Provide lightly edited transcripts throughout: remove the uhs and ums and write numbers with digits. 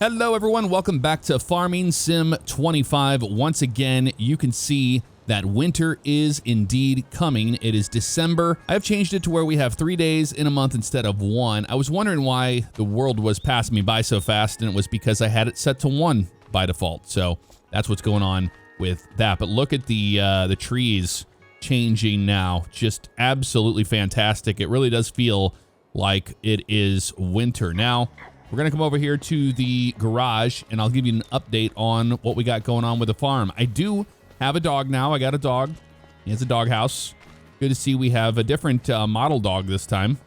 Hello everyone, welcome back to Farming Sim 25. Once again, you can see that winter is indeed coming. It is December. I've changed it to where we have 3 days in a month instead of one. I was wondering why the world was passing me by so fast, and it was because I had it set to 1 by default. So that's what's going on with that. But look at the trees changing now. Just absolutely fantastic. It really does feel like it is winter. Now, we're going to come over here to the garage, and I'll give you an update on what we got going on with the farm. I do have a dog now. I got a dog. He has a dog house. Good to see we have a different model dog this time.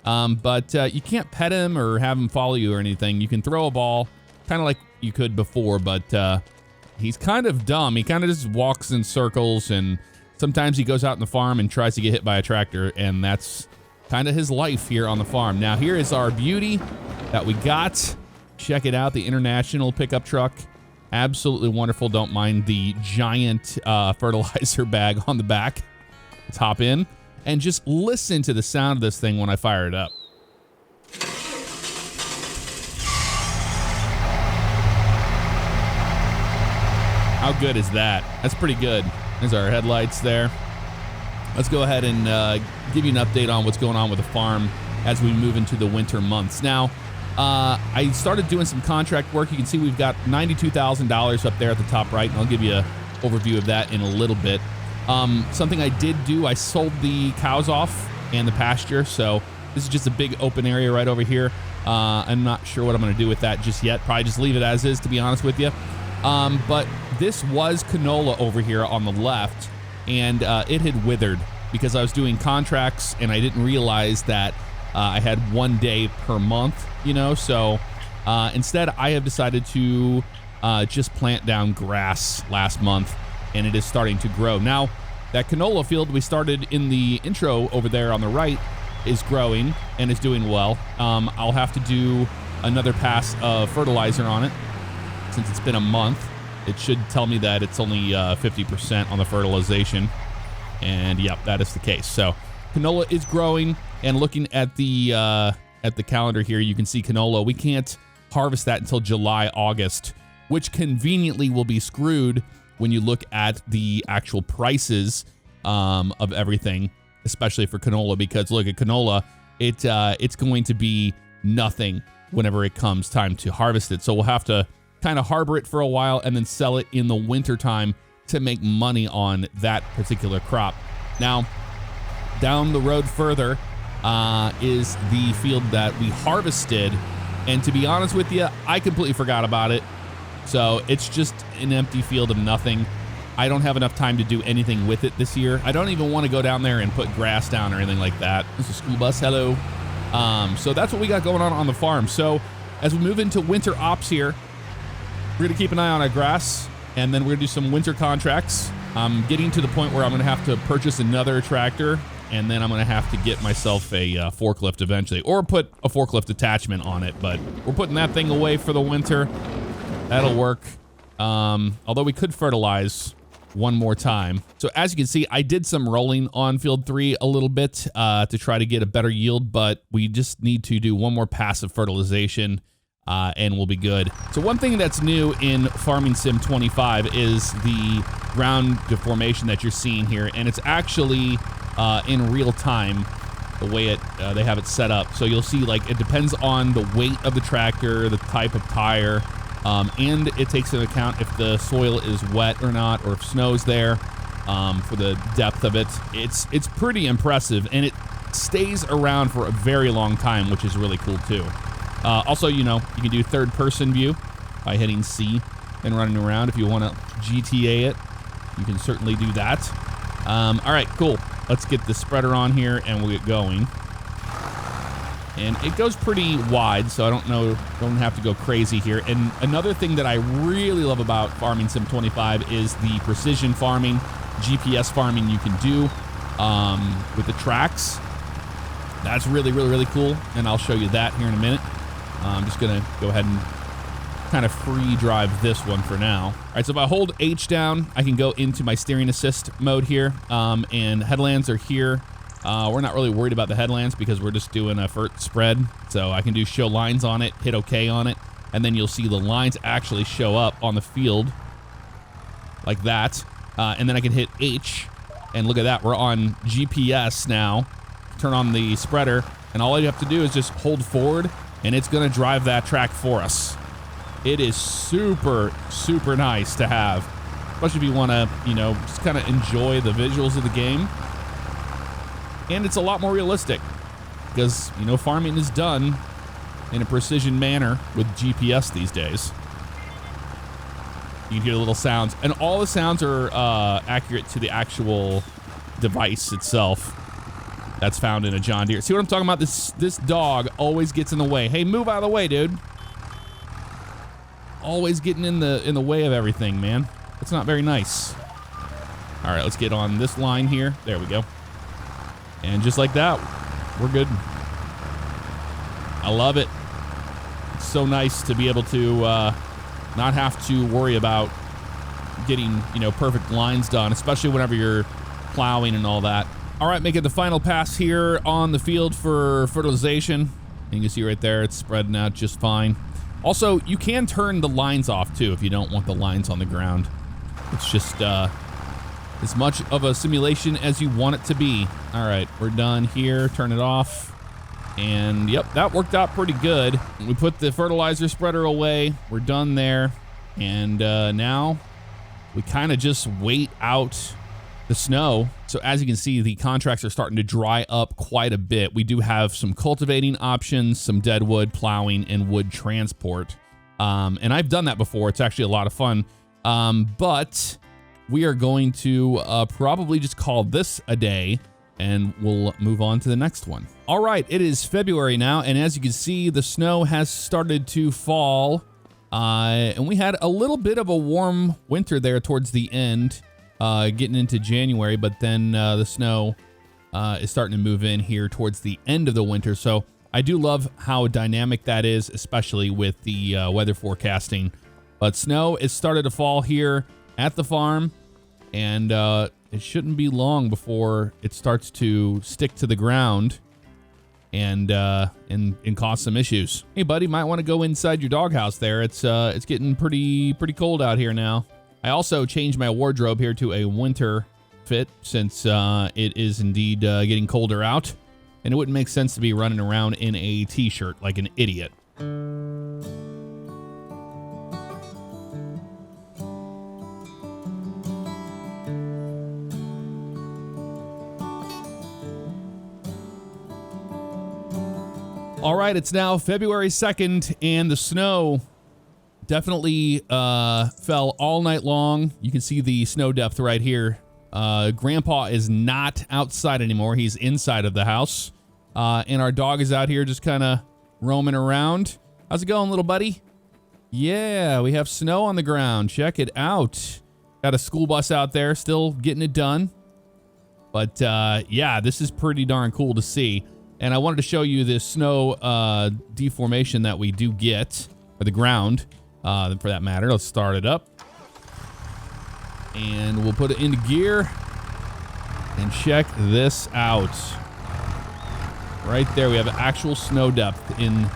But you can't pet him or have him follow you or anything. You can throw a ball, kind of like you could before, but he's kind of dumb. He kind of just walks in circles, and sometimes he goes out in the farm and tries to get hit by a tractor, and that's kind of his life here on the farm. Now, here is our beauty that we got. Check it out, the International pickup truck. Absolutely wonderful. Don't mind the giant fertilizer bag on the back. Let's hop in and just listen to the sound of this thing when I fire it up. How good is that? That's pretty good. There's our headlights there. Let's go ahead and give you an update on what's going on with the farm as we move into the winter months. Now, I started doing some contract work. You can see we've got $92,000 up there at the top right, and I'll give you an overview of that in a little bit. Something I did do, I sold the cows off and the pasture, so this is just a big open area right over here. I'm not sure what I'm going to do with that just yet. Probably just leave it as is, to be honest with you. But this was canola over here on the left, and it had withered because I was doing contracts and I didn't realize that I had 1 day per month, you know, so instead I have decided to just plant down grass last month, and it is starting to grow. Now, that canola field we started in the intro over there on the right is growing and is doing well. I'll have to do another pass of fertilizer on it since it's been a month. It should tell me that it's only 50% on the fertilization, and yep, that is the case. So canola is growing, and looking at the calendar here, you can see canola. We can't harvest that until July, August, which conveniently will be screwed when you look at the actual prices of everything, especially for canola, because look at canola, it's going to be nothing whenever it comes time to harvest it. So we'll have to kind of harbor it for a while and then sell it in the winter time to make money on that particular crop. Now, down the road further is the field that we harvested, and to be honest with you, I completely forgot about it. So it's just an empty field of nothing. I don't have enough time to do anything with it this year. I don't even want to go down there and put grass down or anything like that. This is a school bus, hello. So that's what we got going on the farm. So as we move into winter ops here, we're gonna keep an eye on our grass, and then we're gonna do some winter contracts. I'm getting to the point where I'm gonna have to purchase another tractor, and then I'm gonna have to get myself a forklift eventually, or put a forklift attachment on it, but we're putting that thing away for the winter. That'll work. Although we could fertilize one more time. So as you can see, I did some rolling on field 3 a little bit to try to get a better yield, but we just need to do one more pass of fertilization, and we'll be good. So one thing that's new in Farming Sim 25 is the ground deformation that you're seeing here, and it's actually in real time the way they have it set up. So you'll see, like, it depends on the weight of the tractor, the type of tire, and it takes into account if the soil is wet or not, or if snow's there, for the depth of it. It's pretty impressive, and it stays around for a very long time, which is really cool too. Also, you know, you can do third-person view by hitting C and running around. If you want to GTA it, you can certainly do that. All right, cool. Let's get the spreader on here, and we'll get going. And it goes pretty wide, so I don't have to go crazy here. And another thing that I really love about Farming Sim 25 is the precision farming, GPS farming you can do with the tracks. That's really, really, really cool, and I'll show you that here in a minute. I'm just gonna go ahead and kind of free drive this one for now. All right, so if I hold H down, I can go into my steering assist mode here, and headlands are here. We're not really worried about the headlands because we're just doing a vert spread, so I can do show lines on it, hit OK on it, and then you'll see the lines actually show up on the field like that. And then I can hit H, and look at that, we're on GPS now. Turn on the spreader, and all you have to do is just hold forward, and it's gonna drive that track for us. It is super, super nice to have, especially if you wanna, you know, just kind of enjoy the visuals of the game. And it's a lot more realistic because, you know, farming is done in a precision manner with GPS these days. You can hear the little sounds, and all the sounds are accurate to the actual device itself that's found in a John Deere. See what I'm talking about? This dog always gets in the way. Hey, move out of the way, dude. Always getting in the way of everything, man. It's not very nice. All right, let's get on this line here. There we go. And just like that, we're good. I love it. It's so nice to be able to not have to worry about getting, you know, perfect lines done, especially whenever you're plowing and all that. All right, making the final pass here on the field for fertilization. And you can see right there, it's spreading out just fine. Also, you can turn the lines off too if you don't want the lines on the ground. It's just as much of a simulation as you want it to be. All right, we're done here. Turn it off. And yep, that worked out pretty good. We put the fertilizer spreader away. We're done there. And now we kind of just wait out the snow. So as you can see, the contracts are starting to dry up quite a bit. We do have some cultivating options, some dead wood plowing, and wood transport. And I've done that before. It's actually a lot of fun. But we are going to probably just call this a day, and we'll move on to the next one. All right, it is February now, and as you can see, the snow has started to fall. And we had a little bit of a warm winter there towards the end, getting into January, but then the snow is starting to move in here towards the end of the winter. So I do love how dynamic that is, especially with the weather forecasting. But snow is started to fall here at the farm, and it shouldn't be long before it starts to stick to the ground and cause some issues. Hey, buddy, might want to go inside your doghouse there. It's getting pretty cold out here now. I also changed my wardrobe here to a winter fit since it is indeed getting colder out, and it wouldn't make sense to be running around in a t-shirt like an idiot. All right, it's now February 2nd, and the snow definitely fell all night long. You can see the snow depth right here. Grandpa is not outside anymore. He's inside of the house. And our dog is out here just kind of roaming around. How's it going, little buddy? Yeah, we have snow on the ground. Check it out. Got a school bus out there still getting it done. But yeah, this is pretty darn cool to see. And I wanted to show you this snow deformation that we do get, or the ground, for that matter. Let's start it up. And we'll put it into gear. And check this out. Right there, we have actual snow depth in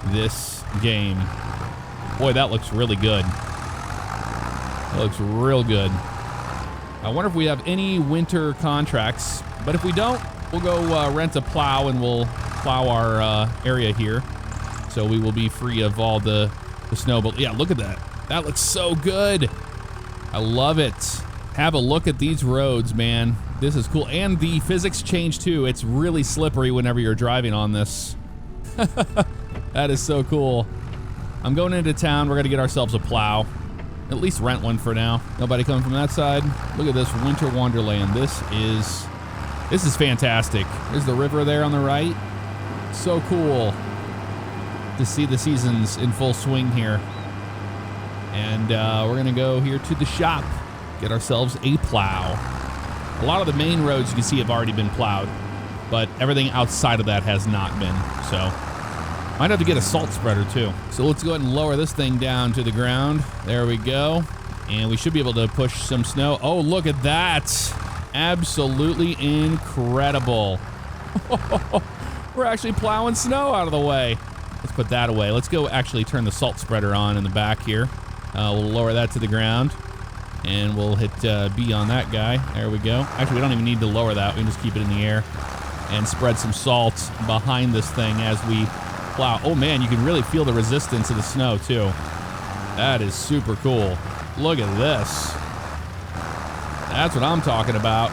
this game. Boy, that looks really good. That looks real good. I wonder if we have any winter contracts, but if we don't, we'll go rent a plow and we'll plow our area here. So we will be free of all the snow. But yeah, look at that. That looks so good. I love it. Have a look at these roads, man. This is cool. And the physics change too. It's really slippery whenever you're driving on this. That is so cool. I'm going into town. We're going to get ourselves a plow. At least rent one for now. Nobody coming from that side. Look at this winter wonderland. This is fantastic. There's the river there on the right. So cool to see the seasons in full swing here. And we're going to go here to the shop, get ourselves a plow. A lot of the main roads you can see have already been plowed, but everything outside of that has not been. So might have to get a salt spreader too. So let's go ahead and lower this thing down to the ground. There we go. And we should be able to push some snow. Oh, look at that. Absolutely incredible. We're actually plowing snow out of the way. Let's put that away. Let's go actually turn the salt spreader on in the back here. We'll lower that to the ground, and we'll hit B on that guy. There we go. Actually, we don't even need to lower that. We can just keep it in the air and spread some salt behind this thing as we plow. Oh man, you can really feel the resistance of the snow too. That is super cool. Look at this. That's what I'm talking about.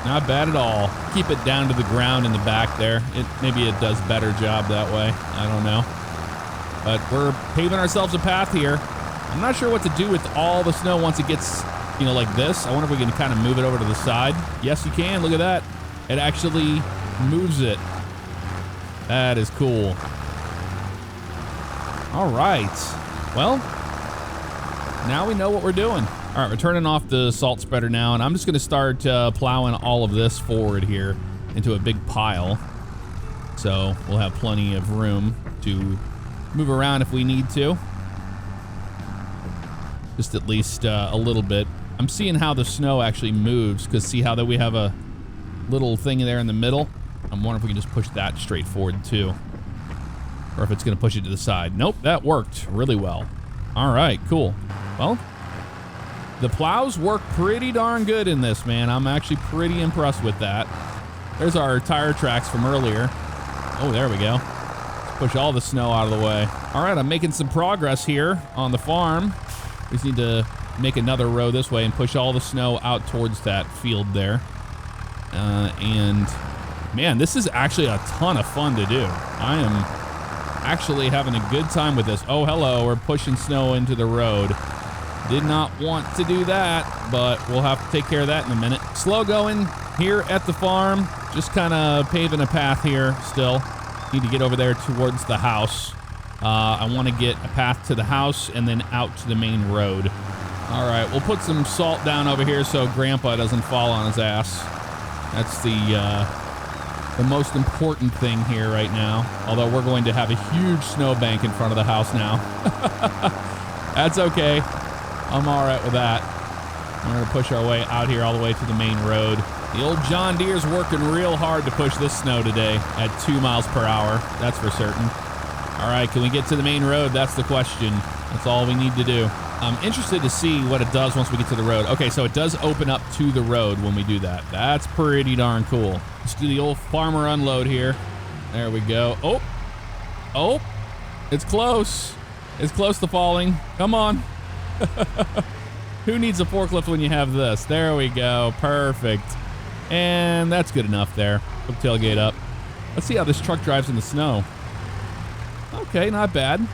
Not bad at all. Keep it down to the ground in the back there. Maybe it does better job that way. I don't know. But we're paving ourselves a path here. I'm not sure what to do with all the snow once it gets, you know, like this. I wonder if we can kind of move it over to the side. Yes, you can. Look at that. It actually moves it. That is cool. All right. Well, now we know what we're doing. All right, we're turning off the salt spreader now, and I'm just going to start plowing all of this forward here into a big pile. So we'll have plenty of room to move around if we need to. Just at least a little bit. I'm seeing how the snow actually moves, because see how that we have a little thing there in the middle? I'm wondering if we can just push that straight forward too. Or if it's going to push it to the side. Nope, that worked really well. All right, cool. Well, the plows work pretty darn good in this, man. I'm actually pretty impressed with that. There's our tire tracks from earlier. Oh, there we go. Let's push all the snow out of the way. All right, I'm making some progress here on the farm. We just need to make another row this way and push all the snow out towards that field there. And man, this is actually a ton of fun to do. I am actually having a good time with this. Oh, hello, we're pushing snow into the road. Did not want to do that, but we'll have to take care of that in a minute. Slow going here at the farm. Just kind of paving a path here still. Need to get over there towards the house. I want to get a path to the house and then out to the main road. All right, we'll put some salt down over here so Grandpa doesn't fall on his ass. That's the most important thing here right now. Although we're going to have a huge snowbank in front of the house now. That's okay. I'm all right with that. We're going to push our way out here all the way to the main road. The old John Deere's working real hard to push this snow today at 2 miles per hour. That's for certain. All right, can we get to the main road? That's the question. That's all we need to do. I'm interested to see what it does once we get to the road. Okay, so it does open up to the road when we do that. That's pretty darn cool. Let's do the old farmer unload here. There we go. Oh, oh, it's close. It's close to falling. Come on. Who needs a forklift when you have this? There we go. Perfect. And that's good enough there. Hook tailgate up. Let's see how this truck drives in the snow. Okay, not bad.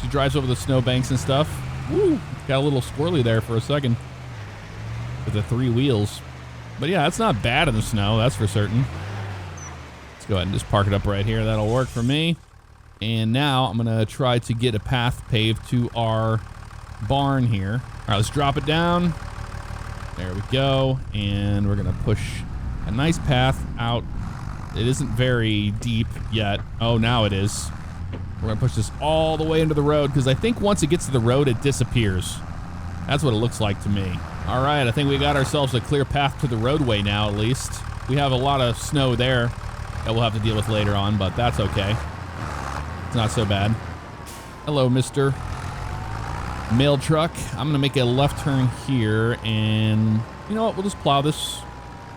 She drives over the snow banks and stuff. Woo! Got a little squirrely there for a second with the 3 wheels. But yeah, it's not bad in the snow, that's for certain. Let's go ahead and just park it up right here. That'll work for me. And now I'm going to try to get a path paved to our barn here. All right, let's drop it down. There we go. And we're going to push a nice path out. It isn't very deep yet. Oh, now it is. We're going to push this all the way into the road because I think once it gets to the road, it disappears. That's what it looks like to me. All right, I think we got ourselves a clear path to the roadway now, at least. We have a lot of snow there that we'll have to deal with later on, but that's okay. It's not so bad. Hello, Mr. Mail truck. I'm going to make a left turn here, and you know what? We'll just plow this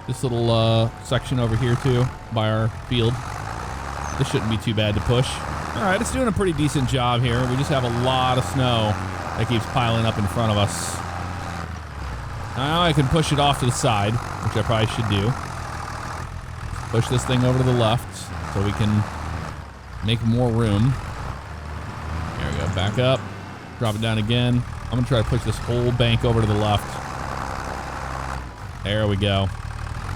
little section over here, too, by our field. This shouldn't be too bad to push. All right, it's doing a pretty decent job here. We just have a lot of snow that keeps piling up in front of us. Now I can push it off to the side, which I probably should do. Push this thing over to the left so we can make more room. There we go, back up, drop it down again. I'm gonna try to push this whole bank over to the left. There we go.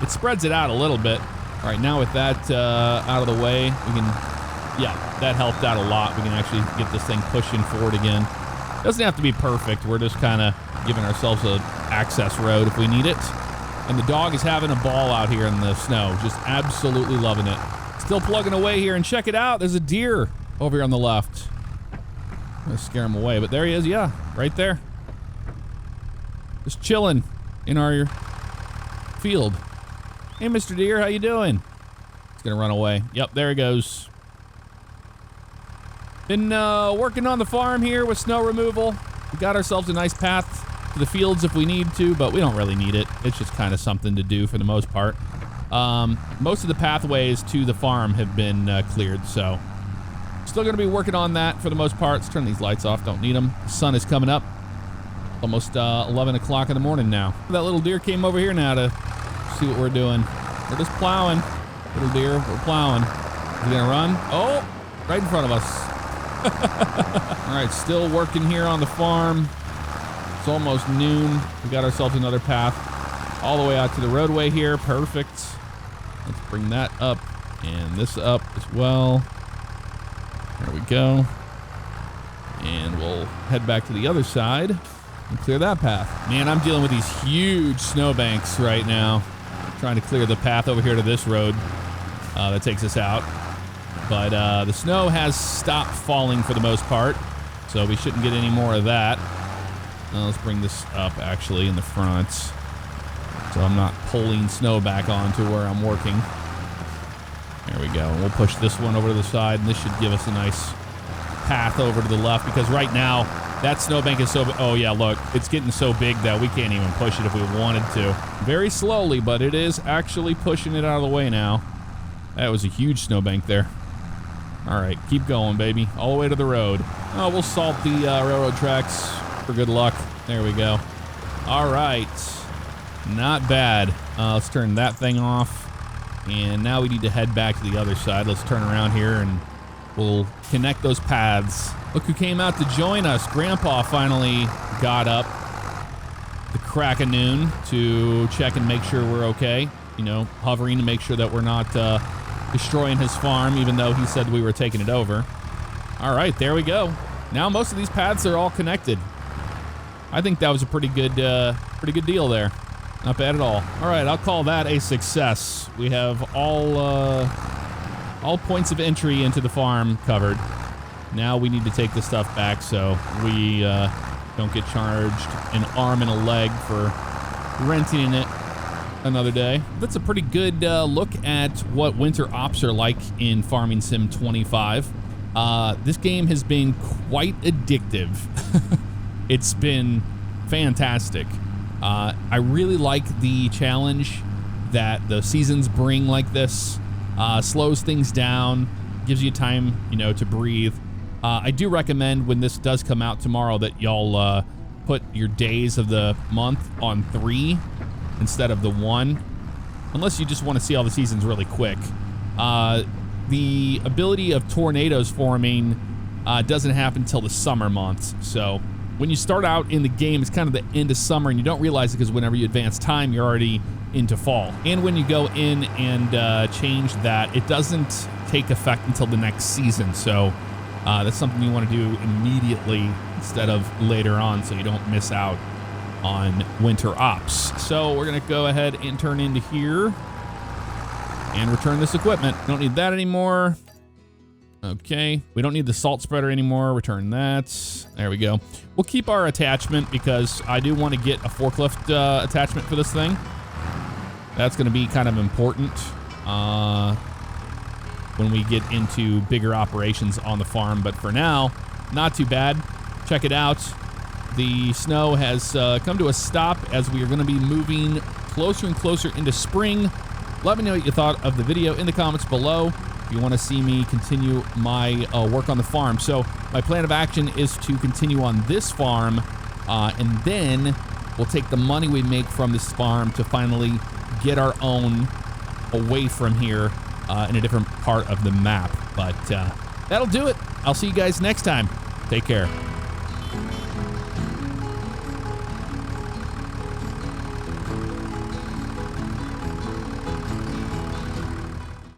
It spreads it out a little bit. All right, now with that out of the way, we can, yeah, that helped out a lot. We can actually get this thing pushing forward again. Doesn't have to be perfect. We're just kind of giving ourselves an access road if we need it. And the dog is having a ball out here in the snow. Just absolutely loving it. Still plugging away here, and check it out. There's a deer over here on the left. I'm gonna scare him away, but there he is. Yeah, right there. Just chilling in our field. Hey, Mr. Deer, how you doing? He's gonna run away. Yep, there he goes. Been working on the farm here with snow removal. We got ourselves a nice path to the fields if we need to, but we don't really need it. It's just kind of something to do for the most part. Most of the pathways to the farm have been cleared, so still going to be working on that for the most part. Let's turn these lights off. Don't need them. The sun is coming up. Almost 11 o'clock in the morning now. That little deer came over here now to see what we're doing. We're just plowing. Little deer, we're plowing. Is he going to run? Oh, right in front of us. All right, still working here on the farm. It's almost noon. We got ourselves another path all the way out to the roadway here. Perfect. Let's bring that up and this up as well. There we go. And we'll head back to the other side and clear that path. Man, I'm dealing with these huge snowbanks right now. Trying to clear the path over here to this road that takes us out. But the snow has stopped falling for the most part, so we shouldn't get any more of that. Let's bring this up actually in the front, so I'm not pulling snow back onto where I'm working. There we go. We'll push this one over to the side, and this should give us a nice path over to the left, because right now that snowbank is so... Oh yeah, look, it's getting so big that we can't even push it if we wanted to. Very slowly, but it is actually pushing it out of the way now. That was a huge snowbank there. All right, keep going, baby. All the way to the road. Oh, we'll salt the railroad tracks for good luck. There we go. All right. Not bad. Let's turn that thing off. And now we need to head back to the other side. Let's turn around here and we'll connect those paths. Look who came out to join us. Grandpa finally got up the crack of noon to check and make sure we're okay. You know, hovering to make sure that we're not destroying his farm, even though he said we were taking it over. All right, there we go. Now most of these paths are all connected. I think that was a pretty good deal there. Not bad at all. All right, I'll call that a success. We have all points of entry into the farm covered. Now we need to take this stuff back so we don't get charged an arm and a leg for renting it another day. That's a pretty good look at what winter ops are like in Farming Sim 25. This game has been quite addictive. It's been fantastic. I really like the challenge that the seasons bring like this. Slows things down, gives you time, you know, to breathe. I do recommend when this does come out tomorrow that y'all put your days of the month on 3 instead of the 1, unless you just want to see all the seasons really quick. The ability of tornadoes forming doesn't happen until the summer months. So when you start out in the game, it's kind of the end of summer, and you don't realize it because whenever you advance time, you're already into fall. And when you go in and change that, it doesn't take effect until the next season. So that's something you want to do immediately instead of later on, so you don't miss out on winter ops. So we're going to go ahead and turn into here and return this equipment. Don't need that anymore. Okay, we don't need the salt spreader anymore. Return that. There we go. We'll keep our attachment because I do want to get a forklift attachment for this thing. That's going to be kind of important when we get into bigger operations on the farm. But for now, not too bad. Check it out. The snow has come to a stop as we are going to be moving closer and closer into spring. Let me know what you thought of the video in the comments below. If you want to see me continue my work on the farm. So my plan of action is to continue on this farm, and then we'll take the money we make from this farm to finally get our own away from here in a different part of the map. But that'll do it. I'll see you guys next time. Take care.